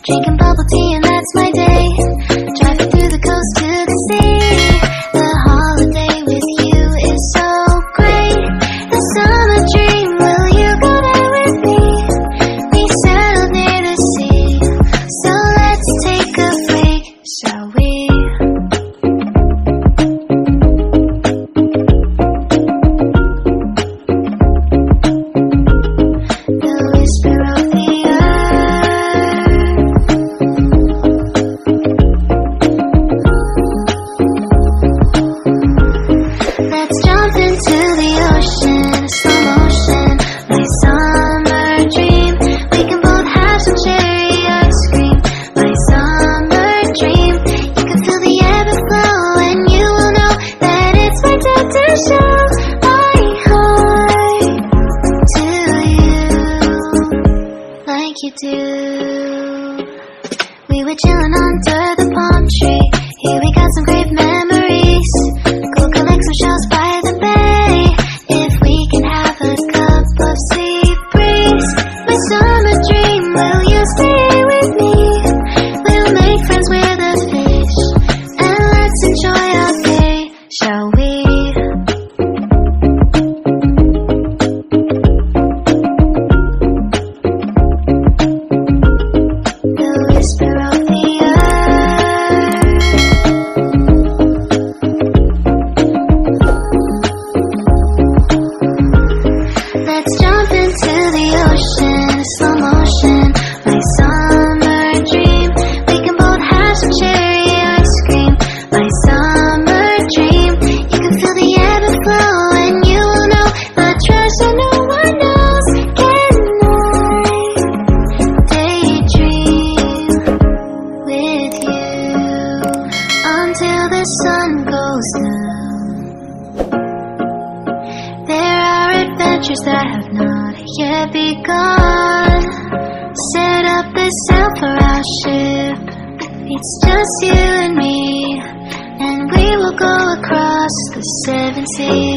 Drinking bubble tea and that's my day. Driving through the coast to the sea. The holiday with you is so great. The summer dream, will you go there with me? We settled near the sea, so let's take a break, shall we? The whisper of the let's jump into the ocean, slow motion, my summer dream. We can both have some cherry ice cream, my summer dream. You can feel the ebb and flow, and you will know that it's my time to show my heart to you, like you do. We were chilling under the palm tree. Here we got some great memories. Go collect some shells by the bay. If we can have a cup of sea breeze, my summer dream, will you stay with me? We'll make friends with the fish, and let's enjoy our day, shall we? The whisper of the let's jump into the ocean, slow motion, my summer dream. We can both have some cherry ice cream, my summer dream. You can feel the ebb and flow, and you will know the treasure no one knows. Can I daydream with you until the sun goes down? There are adventures that have not yet begun. Set up the sail for our ship. It's just you and me, and we will go across the 7 seas.